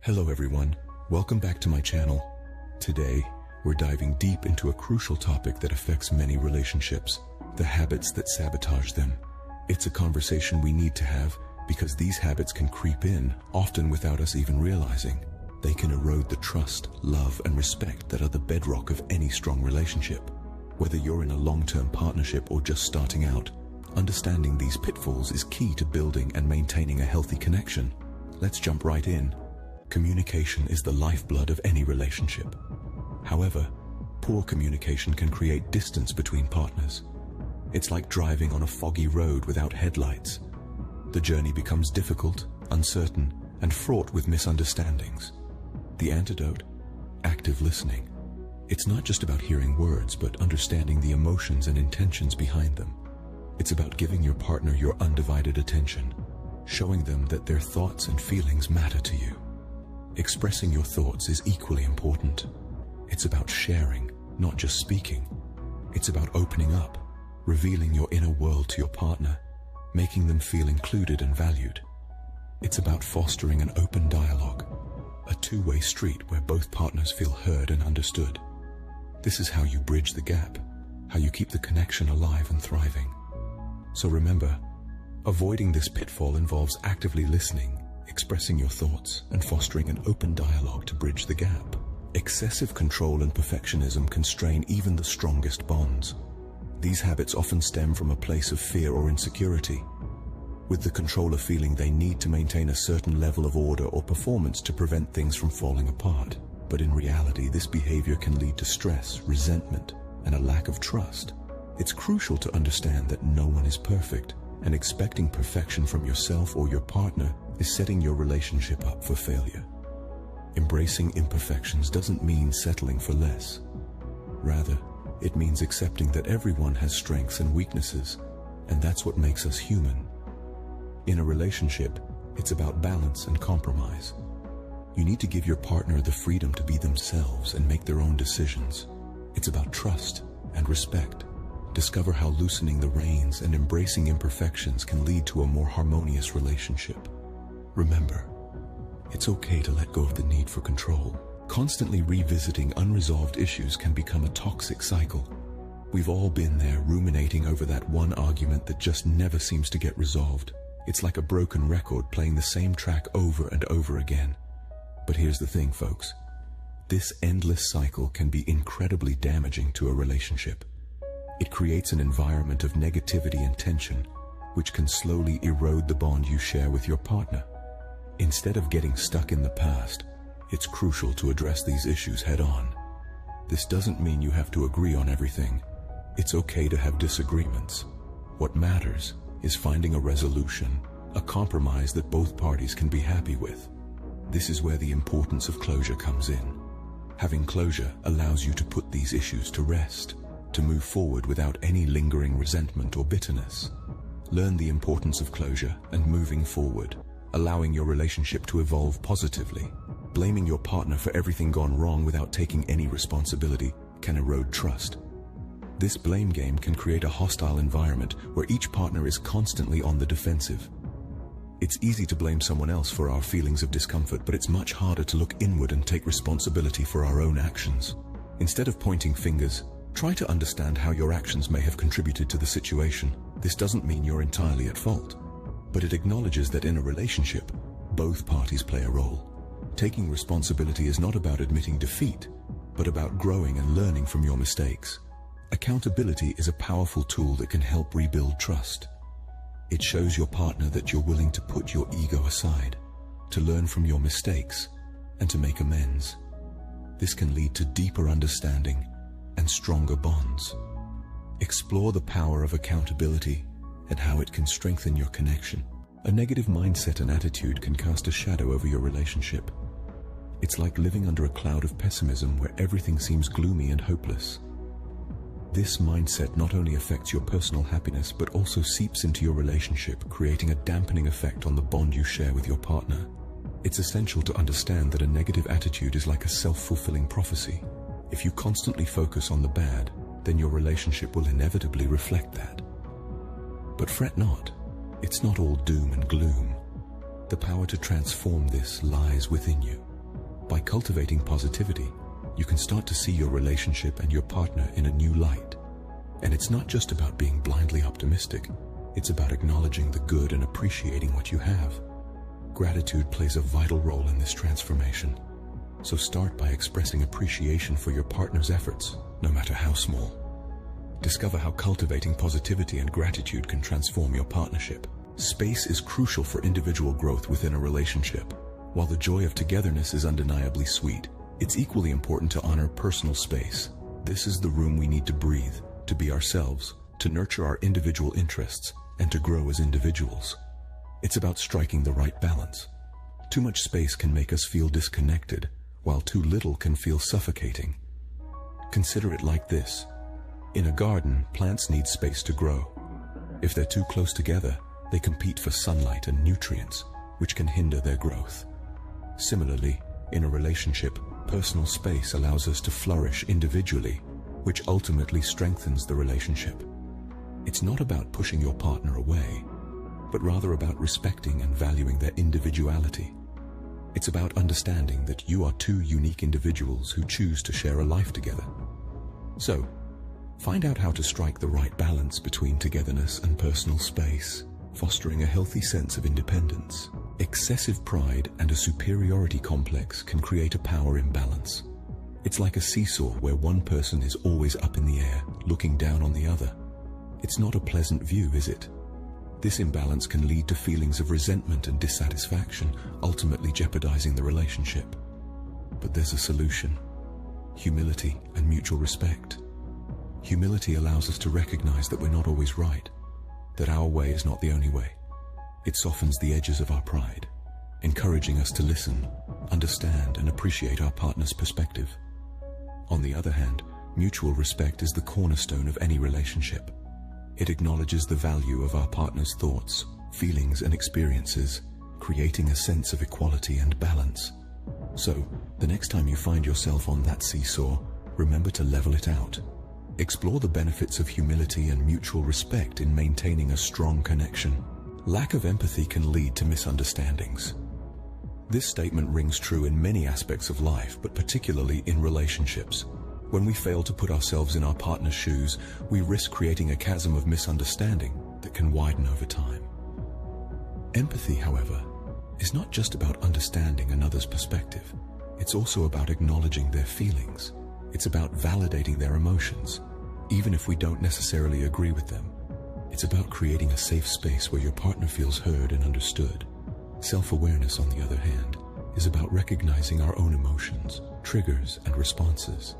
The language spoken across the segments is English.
Hello everyone, welcome back to my channel. Today, we're diving deep into a crucial topic that affects many relationships, the habits that sabotage them. It's a conversation we need to have because these habits can creep in, often without us even realizing. They can erode the trust, love, and respect that are the bedrock of any strong relationship. Whether you're in a long-term partnership or just starting out, understanding these pitfalls is key to building and maintaining a healthy connection. Let's jump right in. Communication is the lifeblood of any relationship. However, poor communication can create distance between partners. It's like driving on a foggy road without headlights. The journey becomes difficult, uncertain, and fraught with misunderstandings. The antidote? Active listening. It's not just about hearing words, but understanding the emotions and intentions behind them. It's about giving your partner your undivided attention, showing them that their thoughts and feelings matter to you. Expressing your thoughts is equally important. It's about sharing, not just speaking. It's about opening up, revealing your inner world to your partner, making them feel included and valued. It's about fostering an open dialogue, a two-way street where both partners feel heard and understood. This is how you bridge the gap, how you keep the connection alive and thriving. So remember, avoiding this pitfall involves actively listening, expressing your thoughts, and fostering an open dialogue to bridge the gap. Excessive control and perfectionism can strain even the strongest bonds. These habits often stem from a place of fear or insecurity, with the controller feeling they need to maintain a certain level of order or performance to prevent things from falling apart. But in reality, this behavior can lead to stress, resentment, and a lack of trust. It's crucial to understand that no one is perfect, and expecting perfection from yourself or your partner is setting your relationship up for failure. Embracing imperfections doesn't mean settling for less. Rather, it means accepting that everyone has strengths and weaknesses, and that's what makes us human. In a relationship, it's about balance and compromise. You need to give your partner the freedom to be themselves and make their own decisions. It's about trust and respect. Discover how loosening the reins and embracing imperfections can lead to a more harmonious relationship. Remember, it's okay to let go of the need for control. Constantly revisiting unresolved issues can become a toxic cycle. We've all been there, ruminating over that one argument that just never seems to get resolved. It's like a broken record playing the same track over and over again. But here's the thing, folks. This endless cycle can be incredibly damaging to a relationship. It creates an environment of negativity and tension, which can slowly erode the bond you share with your partner. Instead of getting stuck in the past, it's crucial to address these issues head-on. This doesn't mean you have to agree on everything. It's okay to have disagreements. What matters is finding a resolution, a compromise that both parties can be happy with. This is where the importance of closure comes in. Having closure allows you to put these issues to rest, to move forward without any lingering resentment or bitterness. Learn the importance of closure and moving forward, allowing your relationship to evolve positively. Blaming your partner for everything gone wrong without taking any responsibility can erode trust. This blame game can create a hostile environment where each partner is constantly on the defensive. It's easy to blame someone else for our feelings of discomfort, but it's much harder to look inward and take responsibility for our own actions. Instead of pointing fingers, try to understand how your actions may have contributed to the situation. This doesn't mean you're entirely at fault, but it acknowledges that in a relationship, both parties play a role. Taking responsibility is not about admitting defeat, but about growing and learning from your mistakes. Accountability is a powerful tool that can help rebuild trust. It shows your partner that you're willing to put your ego aside, to learn from your mistakes, and to make amends. This can lead to deeper understanding and stronger bonds. Explore the power of accountability and how it can strengthen your connection. A negative mindset and attitude can cast a shadow over your relationship. It's like living under a cloud of pessimism where everything seems gloomy and hopeless. This mindset not only affects your personal happiness, but also seeps into your relationship, creating a dampening effect on the bond you share with your partner. It's essential to understand that a negative attitude is like a self-fulfilling prophecy. If you constantly focus on the bad, then your relationship will inevitably reflect that. But fret not. It's not all doom and gloom. The power to transform this lies within you. By cultivating positivity, you can start to see your relationship and your partner in a new light. And it's not just about being blindly optimistic, it's about acknowledging the good and appreciating what you have. Gratitude plays a vital role in this transformation. So start by expressing appreciation for your partner's efforts, no matter how small. Discover how cultivating positivity and gratitude can transform your partnership. Space is crucial for individual growth within a relationship. While the joy of togetherness is undeniably sweet, it's equally important to honor personal space. This is the room we need to breathe, to be ourselves, to nurture our individual interests, and to grow as individuals. It's about striking the right balance. Too much space can make us feel disconnected, while too little can feel suffocating. Consider it like this. In a garden, plants need space to grow. If they're too close together, they compete for sunlight and nutrients, which can hinder their growth. Similarly, in a relationship, personal space allows us to flourish individually, which ultimately strengthens the relationship. It's not about pushing your partner away, but rather about respecting and valuing their individuality. It's about understanding that you are two unique individuals who choose to share a life together. So, find out how to strike the right balance between togetherness and personal space, fostering a healthy sense of independence. Excessive pride and a superiority complex can create a power imbalance. It's like a seesaw where one person is always up in the air, looking down on the other. It's not a pleasant view, is it? This imbalance can lead to feelings of resentment and dissatisfaction, ultimately jeopardizing the relationship. But there's a solution: humility and mutual respect. Humility allows us to recognize that we're not always right, that our way is not the only way. It softens the edges of our pride, encouraging us to listen, understand, and appreciate our partner's perspective. On the other hand, mutual respect is the cornerstone of any relationship. It acknowledges the value of our partner's thoughts, feelings, and experiences, creating a sense of equality and balance. So, the next time you find yourself on that seesaw, remember to level it out. Explore the benefits of humility and mutual respect in maintaining a strong connection. Lack of empathy can lead to misunderstandings. This statement rings true in many aspects of life, but particularly in relationships. When we fail to put ourselves in our partner's shoes, we risk creating a chasm of misunderstanding that can widen over time. Empathy, however, is not just about understanding another's perspective. It's also about acknowledging their feelings. It's about validating their emotions, even if we don't necessarily agree with them. It's about creating a safe space where your partner feels heard and understood. Self-awareness, on the other hand, is about recognizing our own emotions, triggers, and responses.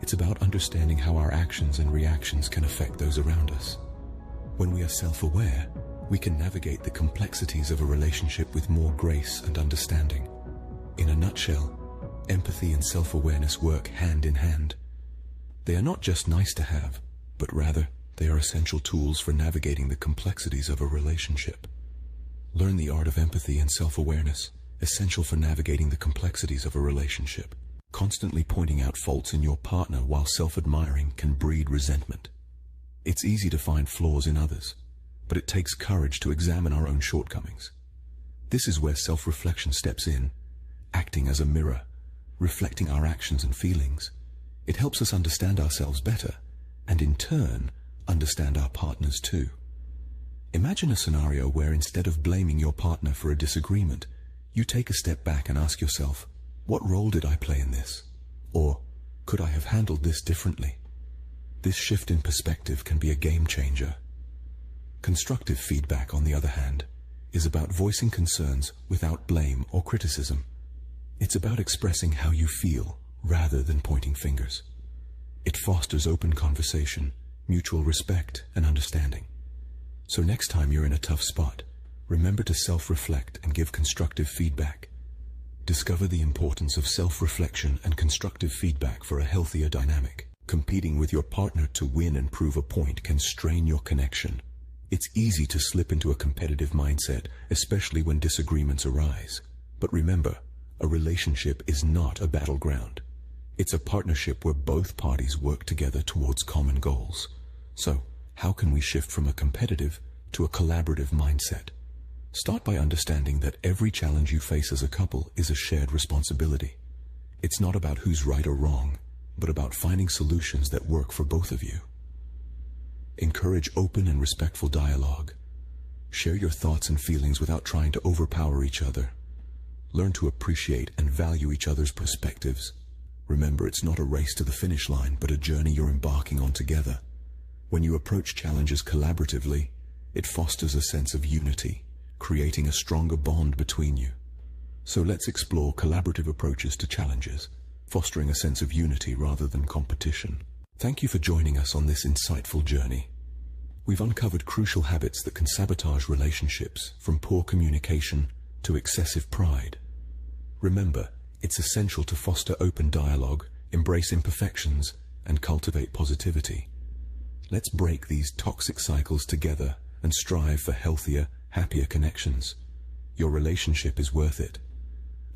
It's about understanding how our actions and reactions can affect those around us. When we are self-aware, we can navigate the complexities of a relationship with more grace and understanding. In a nutshell, empathy and self-awareness work hand in hand. They are not just nice to have, but rather, they are essential tools for navigating the complexities of a relationship. Learn the art of empathy and self-awareness, essential for navigating the complexities of a relationship. Constantly pointing out faults in your partner while self-admiring can breed resentment. It's easy to find flaws in others, but it takes courage to examine our own shortcomings. This is where self-reflection steps in, acting as a mirror, reflecting our actions and feelings. It helps us understand ourselves better, and in turn, understand our partners too. Imagine a scenario where instead of blaming your partner for a disagreement, you take a step back and ask yourself, what role did I play in this? Or, could I have handled this differently? This shift in perspective can be a game changer. Constructive feedback, on the other hand, is about voicing concerns without blame or criticism. It's about expressing how you feel rather than pointing fingers. It fosters open conversation, mutual respect, and understanding. So next time you're in a tough spot, remember to self-reflect and give constructive feedback. Discover the importance of self-reflection and constructive feedback for a healthier dynamic. Competing with your partner to win and prove a point can strain your connection. It's easy to slip into a competitive mindset, especially when disagreements arise. But remember, a relationship is not a battleground. It's a partnership where both parties work together towards common goals. So, how can we shift from a competitive to a collaborative mindset? Start by understanding that every challenge you face as a couple is a shared responsibility. It's not about who's right or wrong, but about finding solutions that work for both of you. Encourage open and respectful dialogue. Share your thoughts and feelings without trying to overpower each other. Learn to appreciate and value each other's perspectives. Remember, it's not a race to the finish line, but a journey you're embarking on together. When you approach challenges collaboratively, it fosters a sense of unity, creating a stronger bond between you. So let's explore collaborative approaches to challenges, fostering a sense of unity rather than competition. Thank you for joining us on this insightful journey. We've uncovered crucial habits that can sabotage relationships, from poor communication to excessive pride. Remember, it's essential to foster open dialogue, embrace imperfections, and cultivate positivity. Let's break these toxic cycles together and strive for healthier, happier connections. Your relationship is worth it.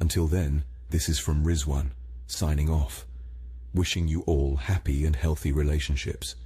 Until then, this is from Rizwan, signing off, wishing you all happy and healthy relationships.